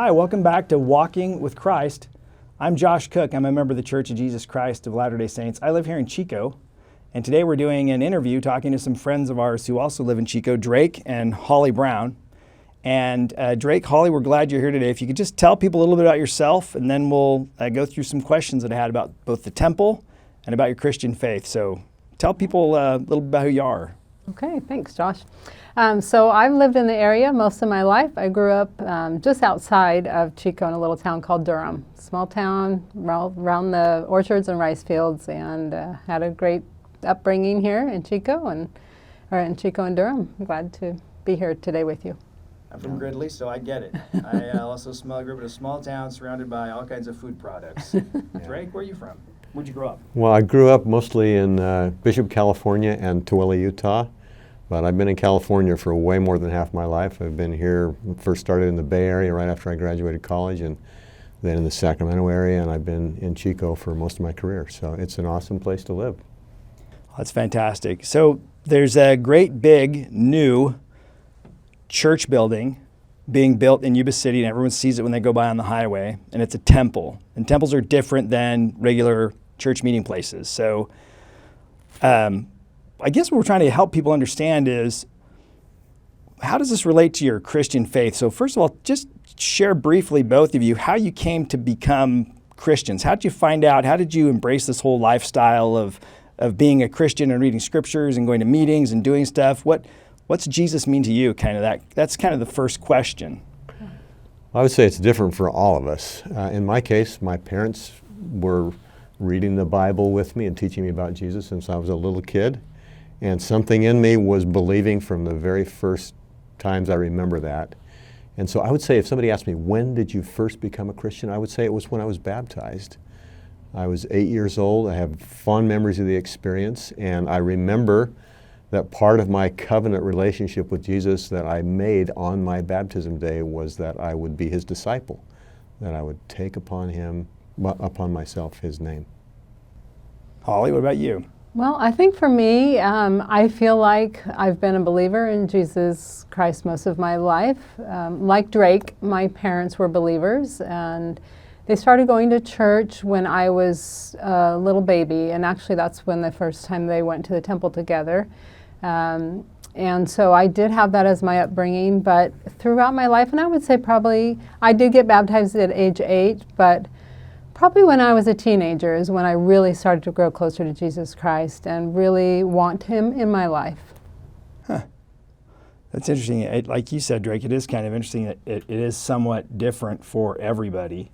Hi, welcome back to Walking with Christ. I'm Josh Cook. I'm a member of the Church of Jesus Christ of Latter-day Saints. I live here in Chico, and today we're doing an interview talking to some friends of ours who also live in Chico, Drake and Holly Brown. And Drake, Holly, we're glad you're here today. If you could just tell people a little bit about yourself, and then we'll go through some questions that I had about both the temple and about your Christian faith. So tell people a little bit about who you are. Okay, thanks, Josh. So I've lived in the area most of my life. I grew up just outside of Chico in a little town called Durham. Small town around the orchards and rice fields, and had a great upbringing here in Chico and Durham. I'm glad to be here today with you. I'm from Gridley, so I get it. I also grew up in a small town surrounded by all kinds of food products. Drake, where are you from? Where'd you grow up? Well, I grew up mostly in Bishop, California and Tooele, Utah. But I've been in California for way more than half my life. I've been here, first started in the Bay Area right after I graduated college, and then in the Sacramento area, and I've been in Chico for most of my career. So it's an awesome place to live. That's fantastic. So there's a great big new church building being built in Yuba City, and everyone sees it when they go by on the highway, and it's a temple. And temples are different than regular church meeting places. So I guess what we're trying to help people understand is, how does this relate to your Christian faith? So first of all, just share briefly, both of you, how you came to become Christians. How did you find out? How did you embrace this whole lifestyle of being a Christian and reading scriptures and going to meetings and doing stuff? What's Jesus mean to you? That's kind of the first question. I would say it's different for all of us. In my case, my parents were reading the Bible with me and teaching me about Jesus since I was a little kid. And something in me was believing from the very first times I remember that. And so I would say, if somebody asked me, when did you first become a Christian? I would say it was when I was baptized. I was 8 years old. I have fond memories of the experience. And I remember that part of my covenant relationship with Jesus that I made on my baptism day was that I would be his disciple, that I would take upon myself his name. Holly, what about you? Well, I think for me, I feel like I've been a believer in Jesus Christ most of my life. Like Drake, my parents were believers, and they started going to church when I was a little baby, and actually that's when the first time they went to the temple together. And so I did have that as my upbringing, but throughout my life, and I would say probably, I did get baptized at age 8, but probably when I was a teenager is when I really started to grow closer to Jesus Christ and really want him in my life. Huh. That's interesting. Like you said, Drake, it is kind of interesting that it is somewhat different for everybody.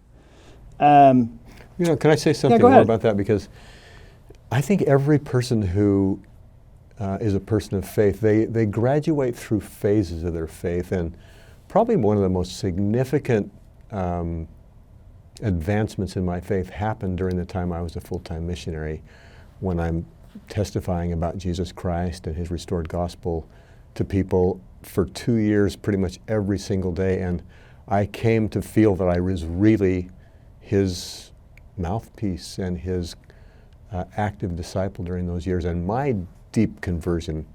Can I say something go more ahead. about that? Because I think every person who is a person of faith, they graduate through phases of their faith, and probably one of the most significant advancements in my faith happened during the time I was a full-time missionary, when I'm testifying about Jesus Christ and his restored gospel to people for 2 years, pretty much every single day. And I came to feel that I was really his mouthpiece and his active disciple during those years. And my deep conversion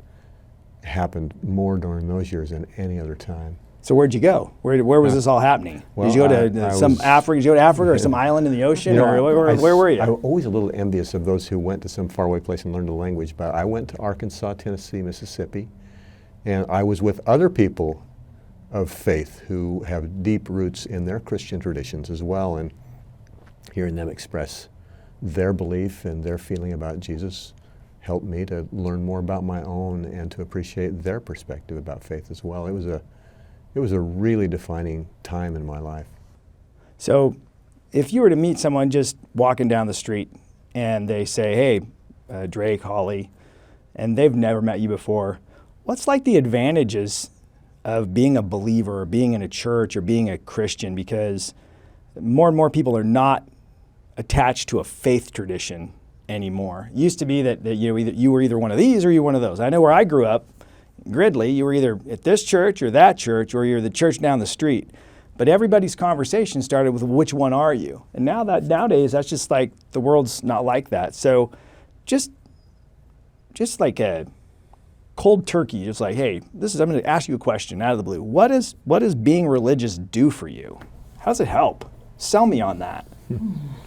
happened more during those years than any other time. So where'd you go? Where was this all happening? Well, Did you go to Africa? Did you go to Africa or some island in the ocean? Or where were you? I was always a little envious of those who went to some faraway place and learned a language. But I went to Arkansas, Tennessee, Mississippi, and I was with other people of faith who have deep roots in their Christian traditions as well. And hearing them express their belief and their feeling about Jesus helped me to learn more about my own and to appreciate their perspective about faith as well. It was a really defining time in my life. So if you were to meet someone just walking down the street and they say, hey, Drake, Holly, and they've never met you before, what's like the advantages of being a believer or being in a church or being a Christian? Because more and more people are not attached to a faith tradition anymore. It used to be that you were either one of these or you were one of those. I know where I grew up, Gridley, you were either at this church or that church, or you're the church down the street. But everybody's conversation started with, which one are you? And nowadays, that's just like, the world's not like that. So just like a cold turkey, just like, hey, I'm going to ask you a question out of the blue. What does being religious do for you? How does it help? Sell me on that.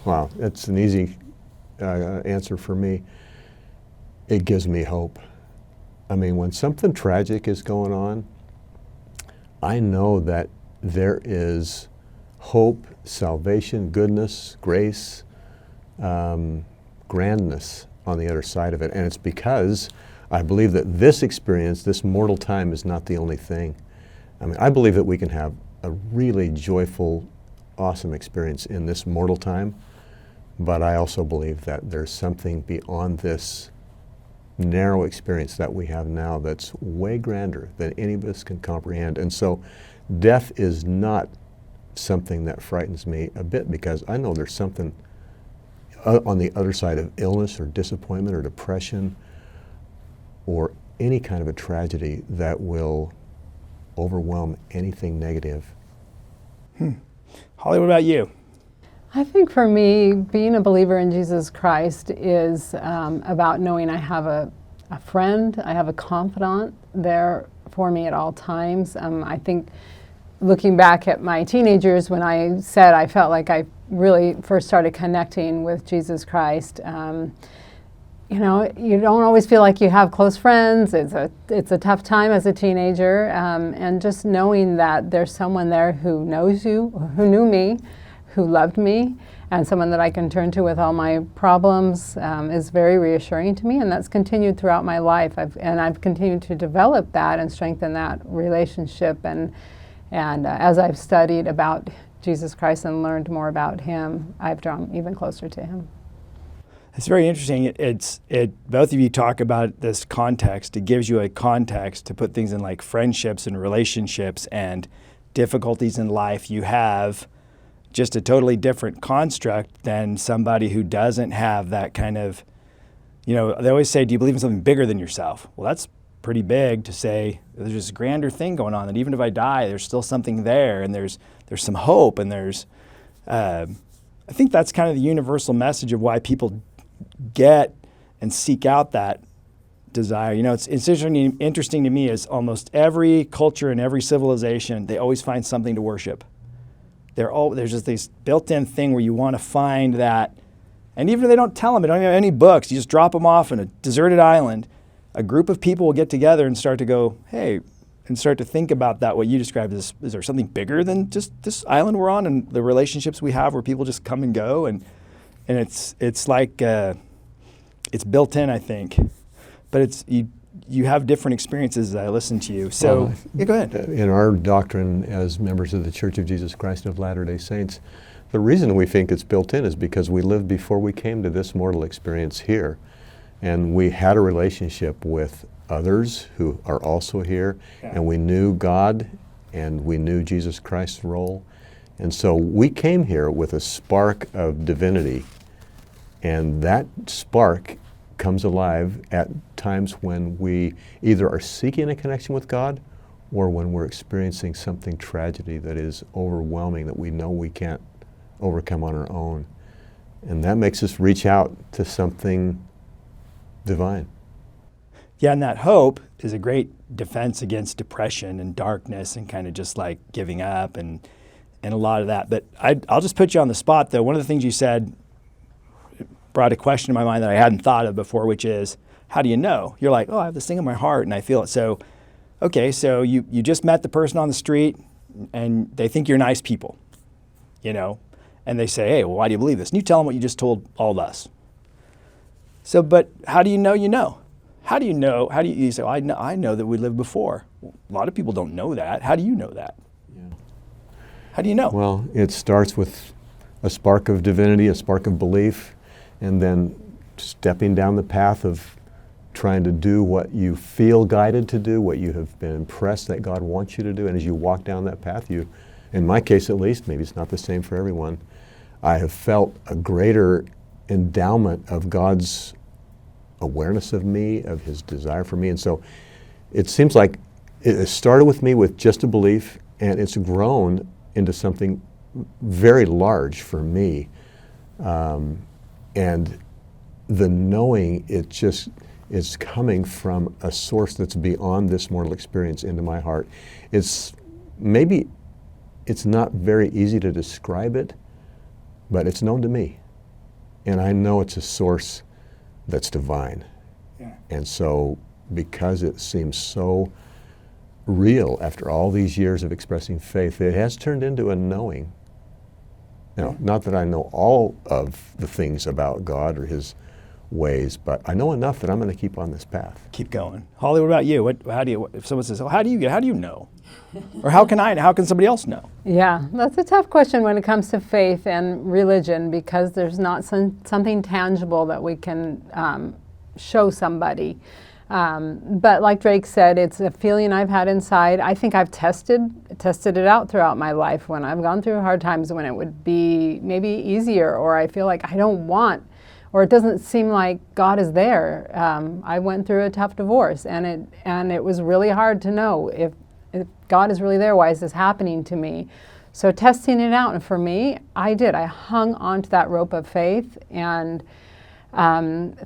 Wow, that's an easy answer for me. It gives me hope. I mean, when something tragic is going on, I know that there is hope, salvation, goodness, grace, grandness on the other side of it. And it's because I believe that this experience, this mortal time, is not the only thing. I mean, I believe that we can have a really joyful, awesome experience in this mortal time, but I also believe that there's something beyond this narrow experience that we have now that's way grander than any of us can comprehend. And so death is not something that frightens me a bit, because I know there's something on the other side of illness or disappointment or depression or any kind of a tragedy that will overwhelm anything negative. Holly, what about you? I think for me, being a believer in Jesus Christ is about knowing I have a friend, I have a confidant there for me at all times. I think looking back at my teenagers, when I said I felt like I really first started connecting with Jesus Christ, you know, you don't always feel like you have close friends. It's a tough time as a teenager, and just knowing that there's someone there who knows you, who knew me, who loved me, and someone that I can turn to with all my problems is very reassuring to me, and that's continued throughout my life. I've continued to develop that and strengthen that relationship, and as I've studied about Jesus Christ and learned more about Him, I've drawn even closer to Him. It's very interesting. Both of you talk about this context. It gives you a context to put things in, like friendships and relationships and difficulties in life. You have just a totally different construct than somebody who doesn't have that kind of, you know, they always say, do you believe in something bigger than yourself? Well, that's pretty big to say. There's this grander thing going on, that even if I die, there's still something there, and there's some hope, and there's, I think that's kind of the universal message of why people get and seek out that desire. You know, it's interesting to me is almost every culture and every civilization, they always find something to worship. There's just this built-in thing where you want to find that, and even if they don't tell them, they don't have any books, you just drop them off on a deserted island, a group of people will get together and start to go, hey, and start to think about that, what you described as, is there something bigger than just this island we're on and the relationships we have where people just come and go, and it's like, it's built in, I think, but it's, you have different experiences as I listen to you. So, yeah, go ahead. In our doctrine as members of the Church of Jesus Christ of Latter-day Saints, the reason we think it's built in is because we lived before we came to this mortal experience here. And we had a relationship with others who are also here, and we knew God, and we knew Jesus Christ's role. And so we came here with a spark of divinity, and that spark comes alive at times when we either are seeking a connection with God or when we're experiencing something tragedy that is overwhelming that we know we can't overcome on our own. And that makes us reach out to something divine. Yeah, and that hope is a great defense against depression and darkness and kind of just like giving up and a lot of that. But I'll just put you on the spot, though. One of the things you said brought a question in my mind that I hadn't thought of before, which is, how do you know? You're like, oh, I have this thing in my heart and I feel it. So, okay, so you just met the person on the street and they think you're nice people, you know, and they say, hey, well, why do you believe this? And you tell them what you just told all of us. So, but how do you know you know? How do you know? How do you say, well, I know that we lived before? Well, a lot of people don't know that. How do you know that? Yeah. How do you know? Well, it starts with a spark of divinity, a spark of belief, and then stepping down the path of trying to do what you feel guided to do, what you have been impressed that God wants you to do. And as you walk down that path, you, in my case at least, maybe it's not the same for everyone, I have felt a greater endowment of God's awareness of me, of His desire for me. And so it seems like it started with me with just a belief, and it's grown into something very large for me. And the knowing, it's coming from a source that's beyond this mortal experience into my heart. It's maybe it's not very easy to describe it, but it's known to me. And I know it's a source that's divine. Yeah. And so, because it seems so real after all these years of expressing faith, it has turned into a knowing. Now, not that I know all of the things about God or his ways, but I know enough that I'm going to keep on this path. Keep going. Holly, what about you? If someone says, oh, how do you know? Or how can somebody else know? Yeah, that's a tough question when it comes to faith and religion, because there's not something tangible that we can show somebody. But like Drake said, it's a feeling I've had inside. I think I've tested it out throughout my life when I've gone through hard times when it would be maybe easier, or I feel like I don't want, or it doesn't seem like God is there. I went through a tough divorce, and it was really hard to know if God is really there, why is this happening to me? So testing it out, and for me, I hung onto that rope of faith, and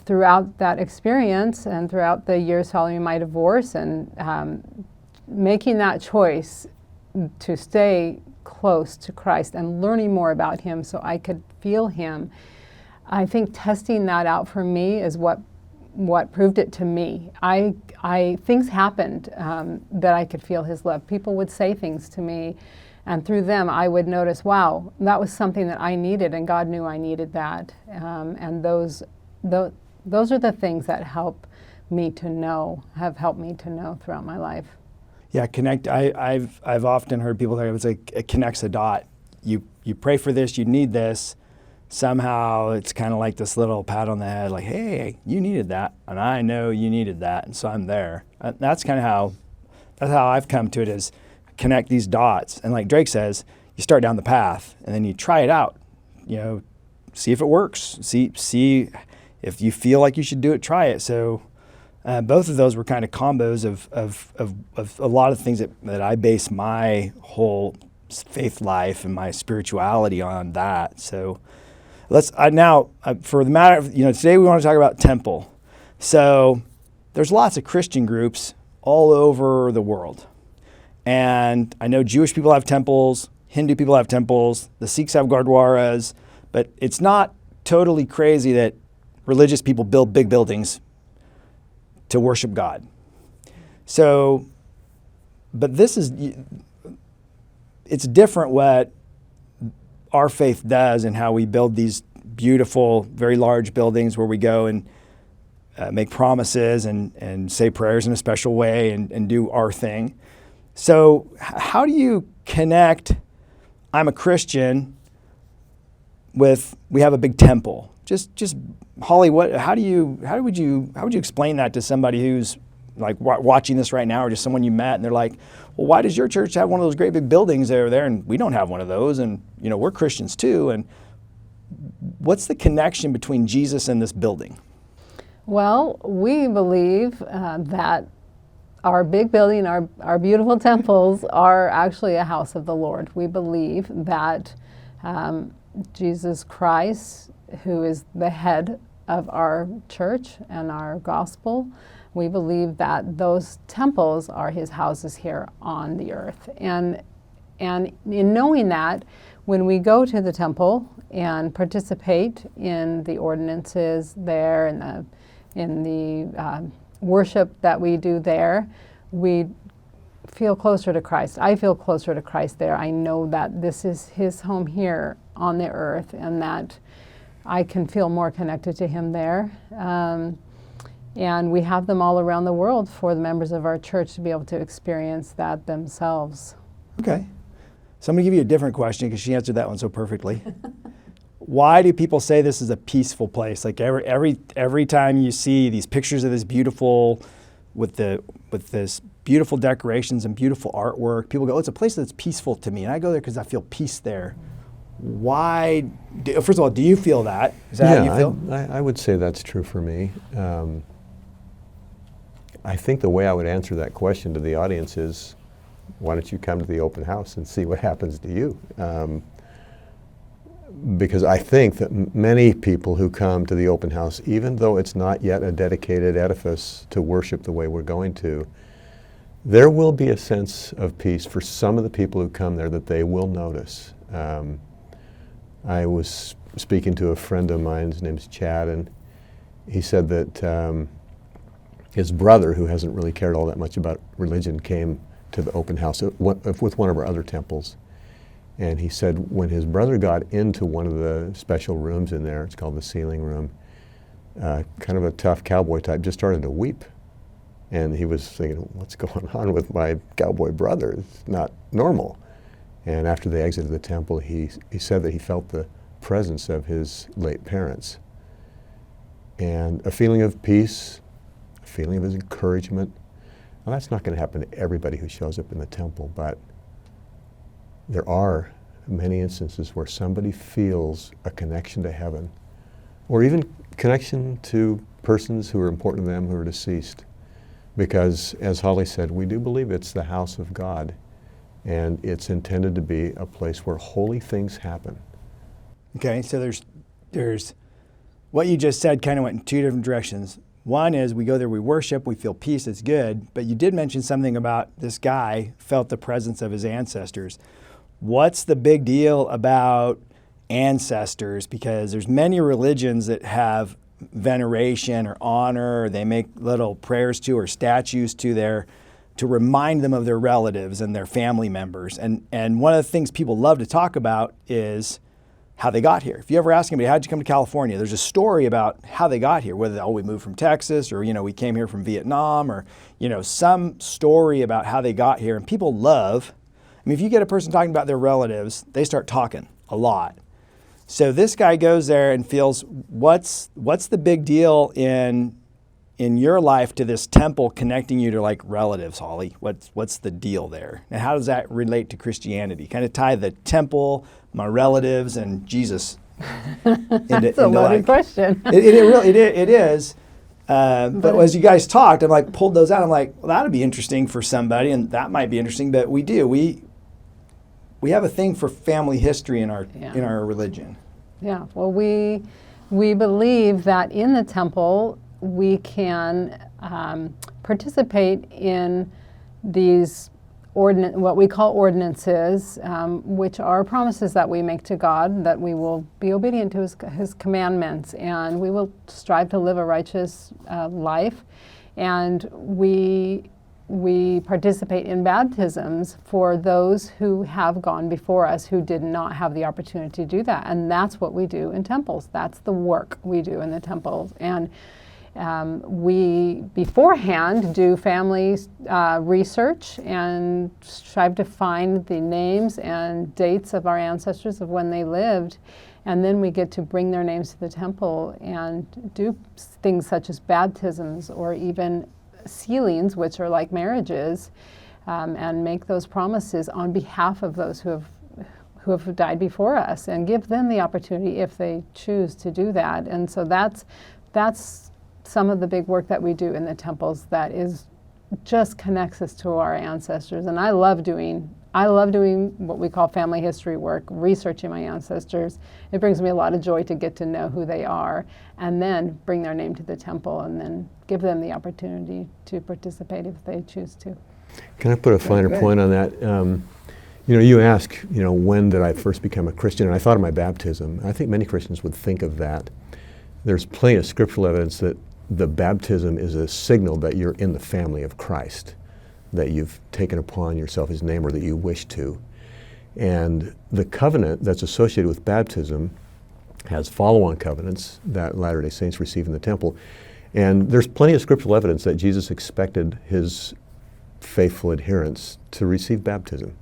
throughout that experience and throughout the years following my divorce, and making that choice to stay close to Christ and learning more about him so I could feel him, I think testing that out for me is what proved it to me. Things happened that I could feel his love. People would say things to me, and through them I would notice, wow, that was something that I needed, and God knew I needed that. And those are the things that have helped me to know throughout my life. Yeah, connect. I've often heard people say it's like it connects a dot. You pray for this, you need this. Somehow it's kind of like this little pat on the head, like, hey, you needed that, and I know you needed that, and so I'm there. That's how I've come to it, is connect these dots. And like Drake says, you start down the path, and then you try it out. See if it works. See if you feel like you should do it, try it. So both of those were kind of combos of a lot of things that I base my whole faith life and my spirituality on that. So for the matter of, today we want to talk about temple. So there's lots of Christian groups all over the world. And I know Jewish people have temples, Hindu people have temples, the Sikhs have gurdwaras, but it's not totally crazy that religious people build big buildings to worship God. So, but it's different what our faith does and how we build these beautiful, very large buildings where we go and make promises and say prayers in a special way and do our thing. So how do you connect, I'm a Christian, with we have a big temple? Just Holly, how would you explain that to somebody who's like watching this right now, or just someone you met and they're like, well, why does your church have one of those great big buildings over there and we don't have one of those, and we're Christians too, and what's the connection between Jesus and this building? Well, we believe that our big building, our beautiful temples are actually a house of the Lord. We believe that Jesus Christ, who is the head of our church and our gospel, we believe that those temples are his houses here on the earth. And in knowing that, when we go to the temple and participate in the ordinances there and in the worship that we do there, we feel closer to Christ. I feel closer to Christ there. I know that this is his home here on the earth, and that I can feel more connected to him there. And we have them all around the world for the members of our church to be able to experience that themselves. Okay. So I'm going to give you a different question because she answered that one so perfectly. Why do people say this is a peaceful place? Like every time you see these pictures of this beautiful, with this beautiful decorations and beautiful artwork, people go, oh, it's a place that's peaceful to me. And I go there because I feel peace there. Why? First of all, do you feel that? Is that how you feel? I would say that's true for me. I think the way I would answer that question to the audience is, why don't you come to the open house and see what happens to you? Because I think that many people who come to the open house, even though it's not yet a dedicated edifice to worship the way we're going to, there will be a sense of peace for some of the people who come there that they will notice. I was speaking to a friend of mine, his name's Chad, and he said that his brother, who hasn't really cared all that much about religion, came to the open house with one of our other temples. And he said when his brother got into one of the special rooms in there, it's called the ceiling room, kind of a tough cowboy type, just started to weep. And he was thinking, what's going on with my cowboy brother? It's not normal. And after they exited the temple, he said that he felt the presence of his late parents. And a feeling of peace, a feeling of his encouragement. Now that's not going to happen to everybody who shows up in the temple, but there are many instances where somebody feels a connection to heaven, or even connection to persons who are important to them who are deceased. Because, as Holly said, we do believe it's the house of God, and it's intended to be a place where holy things happen. Okay, so there's what you just said kind of went in two different directions. One is we go there, we worship, we feel peace, it's good, but you did mention something about this guy felt the presence of his ancestors. What's the big deal about ancestors? Because there's many religions that have veneration or honor, or they make little prayers to or statues to remind them of their relatives and their family members. And one of the things people love to talk about is how they got here. If you ever ask anybody, how'd you come to California? There's a story about how they got here, whether, we moved from Texas, or, we came here from Vietnam, or, some story about how they got here. And people love, if you get a person talking about their relatives, they start talking a lot. So this guy goes there and feels, what's the big deal in your life to this temple connecting you to like relatives, Holly? What's the deal there? And how does that relate to Christianity? Kind of tie the temple, my relatives, and Jesus That's a loaded question. It is. But as you guys talked, I'm like, pulled those out. I'm like, well, that'd be interesting for somebody, and that might be interesting. But we have a thing for family history in our religion. Yeah. Well, we believe that in the temple we can participate in these what we call ordinances, which are promises that we make to God, that we will be obedient to His commandments, and we will strive to live a righteous life. And we participate in baptisms for those who have gone before us who did not have the opportunity to do that. And that's what we do in temples. That's the work we do in the temples. And we beforehand do family research and strive to find the names and dates of our ancestors of when they lived. And then we get to bring their names to the temple and do things such as baptisms or even sealings, which are like marriages, and make those promises on behalf of those who have died before us, and give them the opportunity if they choose to do that. And so that's some of the big work that we do in the temples that just connects us to our ancestors. And I love doing what we call family history work, researching my ancestors. It brings me a lot of joy to get to know who they are and then bring their name to the temple and then give them the opportunity to participate if they choose to. Can I put a finer point on that? You ask, when did I first become a Christian? And I thought of my baptism. I think many Christians would think of that. There's plenty of scriptural evidence that the baptism is a signal that you're in the family of Christ, that you've taken upon yourself His name or that you wish to. And the covenant that's associated with baptism has follow-on covenants that Latter-day Saints receive in the temple. And there's plenty of scriptural evidence that Jesus expected His faithful adherents to receive baptism.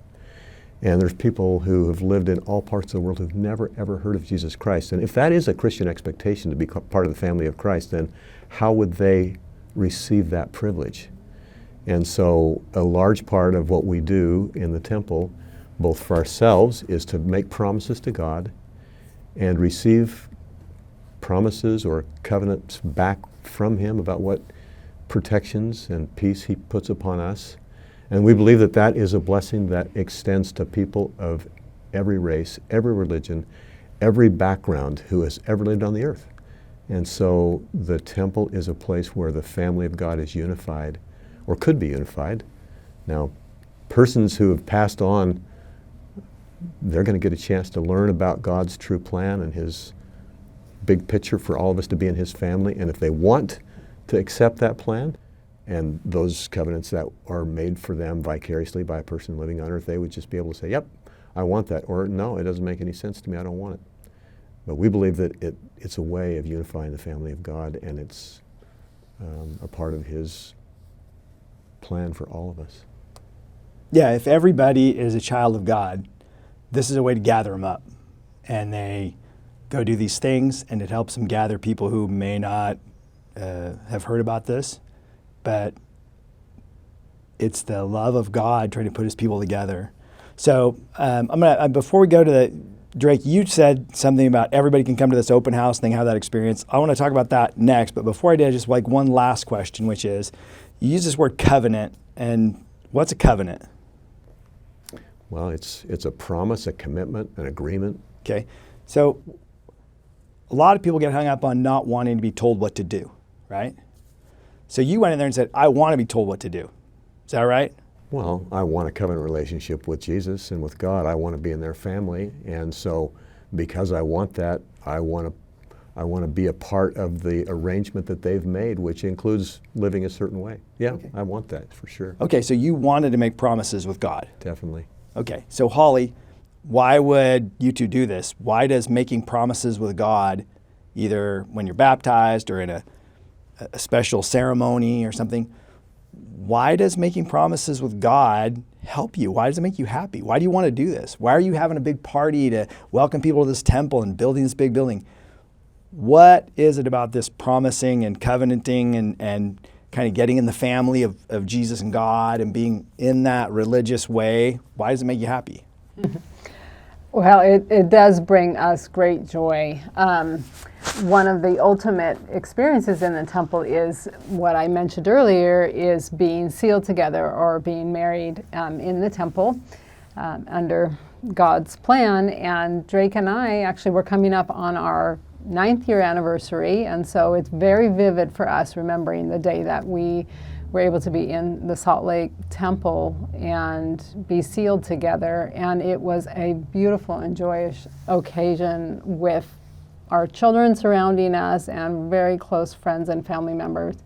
And there's people who have lived in all parts of the world who've never, ever heard of Jesus Christ. And if that is a Christian expectation to be part of the family of Christ, then how would they receive that privilege? And so a large part of what we do in the temple, both for ourselves, is to make promises to God and receive promises or covenants back from Him about what protections and peace He puts upon us. And we believe that that is a blessing that extends to people of every race, every religion, every background who has ever lived on the earth. And so the temple is a place where the family of God is unified, or could be unified, Now, persons who have passed on, they're going to get a chance to learn about God's true plan and his big picture for all of us to be in his family. And if they want to accept that plan and those covenants that are made for them vicariously by a person living on earth, they would just be able to say, yep, I want that, or no, it doesn't make any sense to me, I don't want it. But we believe that it's a way of unifying the family of God, and it's a part of his plan for all of us. Yeah, if everybody is a child of God, this is a way to gather them up. And they go do these things, and it helps them gather people who may not have heard about this. But it's the love of God trying to put his people together. So I'm gonna before we go to the Drake, you said something about everybody can come to this open house thing, have that experience. I want to talk about that next, but before I do, just like one last question, which is, you use this word covenant, and what's a covenant? Well, it's a promise, a commitment, an agreement. Okay, so a lot of people get hung up on not wanting to be told what to do, right? So you went in there and said, I want to be told what to do. Is that right? Well, I want a covenant relationship with Jesus and with God. I want to be in their family, and so because I want that, I want to be a part of the arrangement that they've made, which includes living a certain way. Yeah, okay. I want that for sure. Okay, so you wanted to make promises with God. Definitely. Okay, so Holly, why would you two do this? Why does making promises with God, either when you're baptized or in a special ceremony or something, why does making promises with God help you? Why does it make you happy? Why do you want to do this? Why are you having a big party to welcome people to this temple and building this big building? What is it about this promising and covenanting and kind of getting in the family of Jesus and God and being in that religious way? Why does it make you happy? Well, it does bring us great joy. One of the ultimate experiences in the temple is what I mentioned earlier, is being sealed together or being married in the temple under God's plan. And Drake and I actually were coming up on our 9th year anniversary, and so it's very vivid for us remembering the day that we were able to be in the Salt Lake Temple and be sealed together. And it was a beautiful and joyous occasion with our children surrounding us and very close friends and family members.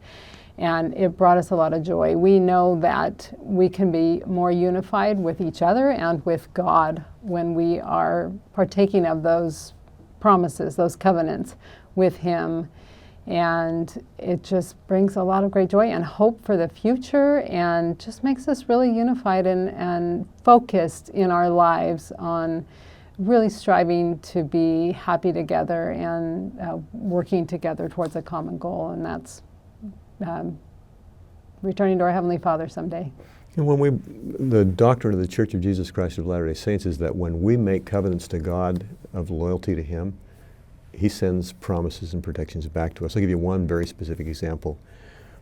And it brought us a lot of joy. We know that we can be more unified with each other and with God when we are partaking of those promises, those covenants with him. And it just brings a lot of great joy and hope for the future, and just makes us really unified and focused in our lives on really striving to be happy together and working together towards a common goal, and that's returning to our Heavenly Father someday. And the doctrine of the Church of Jesus Christ of Latter-day Saints is that when we make covenants to God of loyalty to him, he sends promises and protections back to us. I'll give you one very specific example.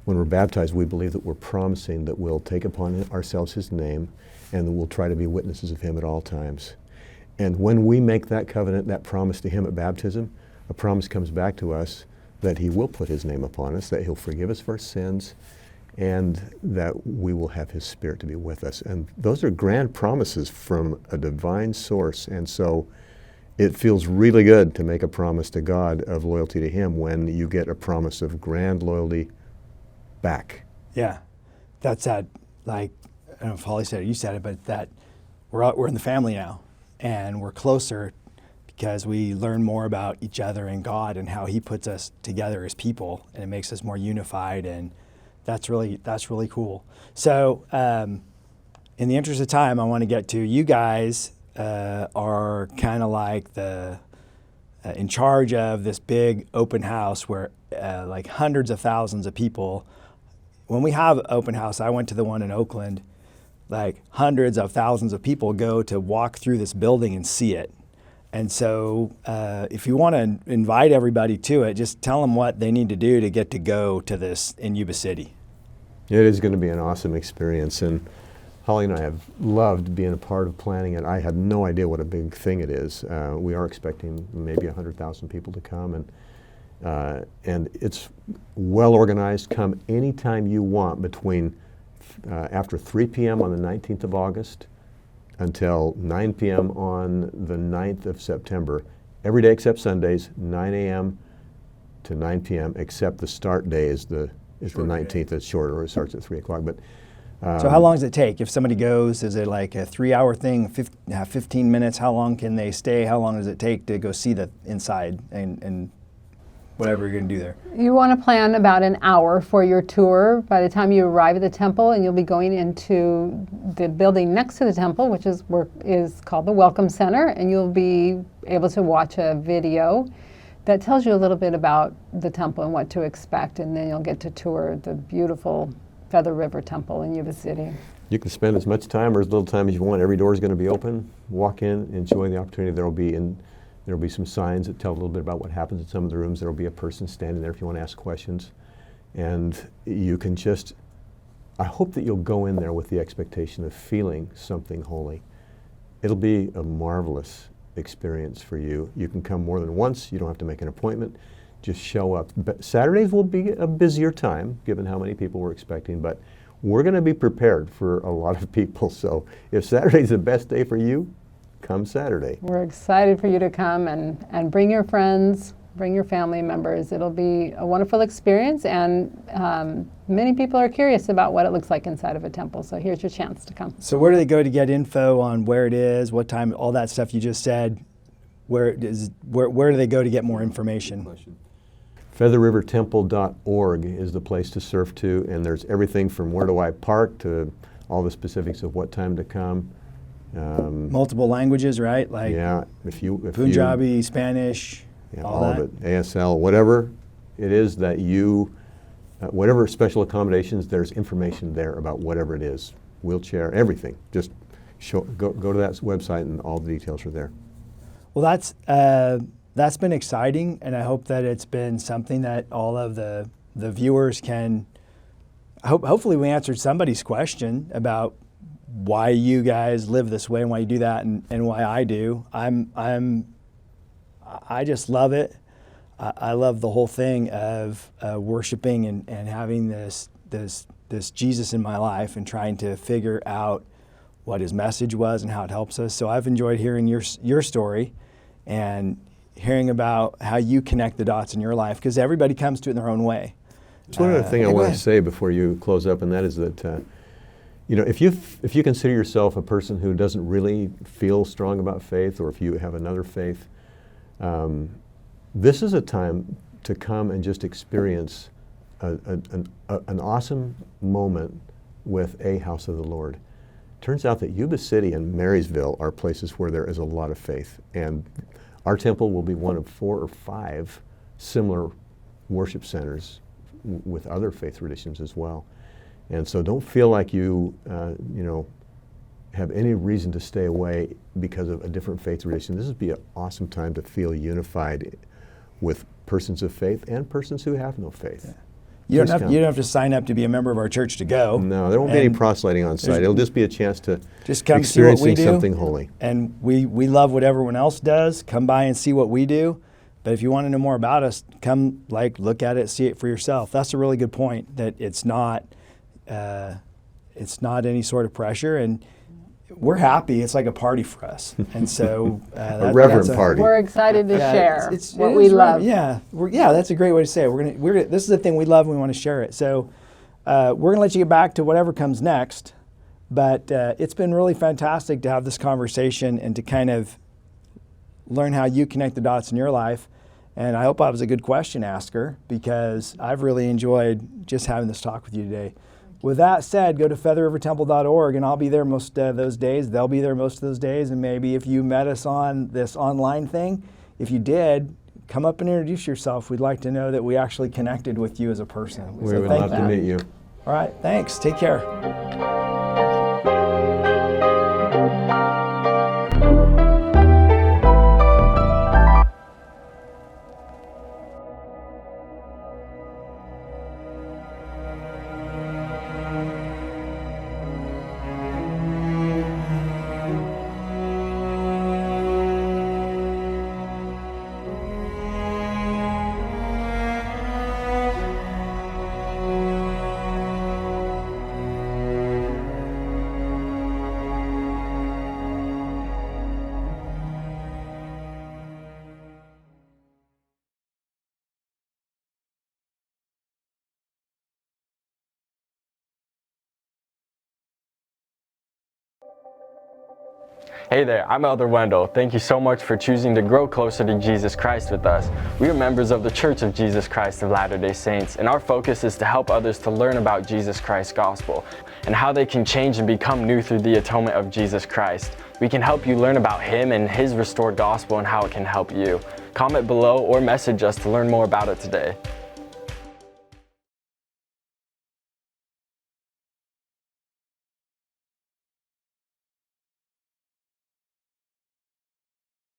When we're baptized, we believe that we're promising that we'll take upon ourselves his name and that we'll try to be witnesses of him at all times. And when we make that covenant, that promise to him at baptism, a promise comes back to us that he will put his name upon us, that he'll forgive us for our sins, and that we will have his Spirit to be with us. And those are grand promises from a divine source. And so it feels really good to make a promise to God of loyalty to him when you get a promise of grand loyalty back. Yeah, that's that, like, I don't know if Holly said it, you said it, but that we're in the family now, and we're closer because we learn more about each other and God and how he puts us together as people, and it makes us more unified, and that's really cool. So in the interest of time, I want to get to you guys are kind of like the in charge of this big open house where like hundreds of thousands of people. When we have open house, I went to the one in Oakland, like hundreds of thousands of people go to walk through this building and see it. And so if you want to invite everybody to it, just tell them what they need to do to get to go to this in Yuba City. It is going to be an awesome experience, and Holly and I have loved being a part of planning it. I had no idea what a big thing it is. We are expecting maybe 100,000 people to come, and it's well organized. Come anytime you want between after 3 p.m. on the 19th of August until 9 p.m. on the 9th of September. Every day except Sundays, 9 a.m. to 9 p.m. except the start day is the 19th. It's shorter. It starts at 3 o'clock. But so how long does it take? If somebody goes, is it like a 3-hour thing, 15 minutes? How long can they stay? How long does it take to go see the inside and whatever you're going to do there? You want to plan about an hour for your tour. By the time you arrive at the temple, and you'll be going into the building next to the temple, which is called the Welcome Center, and you'll be able to watch a video that tells you a little bit about the temple and what to expect, and then you'll get to tour the beautiful Feather River Temple in Yuba City. you can spend as much time or as little time as you want. Every door is going to be open. Walk in, enjoy the opportunity. There will be some signs that tell a little bit about what happens in some of the rooms. There will be a person standing there if you want to ask questions. And you can just, I hope that you'll go in there with the expectation of feeling something holy. It'll be a marvelous experience for you. You can come more than once. You don't have to make an appointment. Just show up. But Saturdays will be a busier time, given how many people we're expecting, but we're going to be prepared for a lot of people. So if Saturday's the best day for you, come Saturday. We're excited for you to come and bring your friends, bring your family members. It'll be a wonderful experience, and many people are curious about what it looks like inside of a temple. So here's your chance to come. So where do they go to get info on where it is, what time, all that stuff you just said? Where do they go to get more information? featherrivertemple.org is the place to surf to, and there's everything from where do I park to all the specifics of what time to come. Multiple languages, right? Like yeah, if Punjabi, Spanish, yeah, all of that. it, ASL, whatever it is that you, whatever special accommodations, there's information there about whatever it is, wheelchair, everything. Just go to that website and all the details are there. Well, that's been exciting, and I hope that it's been something that all of the viewers can. Hopefully, we answered somebody's question about why you guys live this way and why you do that, and why I do. I just love it. I love the whole thing of worshiping and having this Jesus in my life and trying to figure out what his message was and how it helps us. So I've enjoyed hearing your story and hearing about how you connect the dots in your life, because everybody comes to it in their own way. There's one other thing I want to say before you close up, and that is that if you consider yourself a person who doesn't really feel strong about faith, or if you have another faith, this is a time to come and just experience an awesome moment with a house of the Lord. Turns out that Yuba City and Marysville are places where there is a lot of faith, and our temple will be one of 4 or 5 similar worship centers with other faith traditions as well. And so don't feel like you have any reason to stay away because of a different faith tradition. This would be an awesome time to feel unified with persons of faith and persons who have no faith. Yeah. You don't have to sign up to be a member of our church to go. No, there won't be any proselyting on site. It'll just be a chance to just come see what we do. Something holy. And we love what everyone else does. Come by and see what we do. But if you want to know more about us, come look at it, see it for yourself. That's a really good point. That it's not any sort of pressure, and we're happy. It's like a party for us, and so a reverent party. We're excited to share it's what we love. Yeah, that's a great way to say it. This is the thing we love, and we want to share it. So we're gonna let you get back to whatever comes next, but it's been really fantastic to have this conversation and to kind of learn how you connect the dots in your life. And I hope I was a good question asker, because I've really enjoyed just having this talk with you today. With that said, go to featherrivertemple.org, and I'll be there most of those days. They'll be there most of those days. And maybe if you met us on this online thing, if you did, come up and introduce yourself. We'd like to know that we actually connected with you as a person. We would love to meet you. All right, thanks. Take care. Hey there, I'm Elder Wendell. Thank you so much for choosing to grow closer to Jesus Christ with us. We are members of the Church of Jesus Christ of Latter-day Saints, and our focus is to help others to learn about Jesus Christ's gospel and how they can change and become new through the atonement of Jesus Christ. We can help you learn about Him and His restored gospel and how it can help you. Comment below or message us to learn more about it today.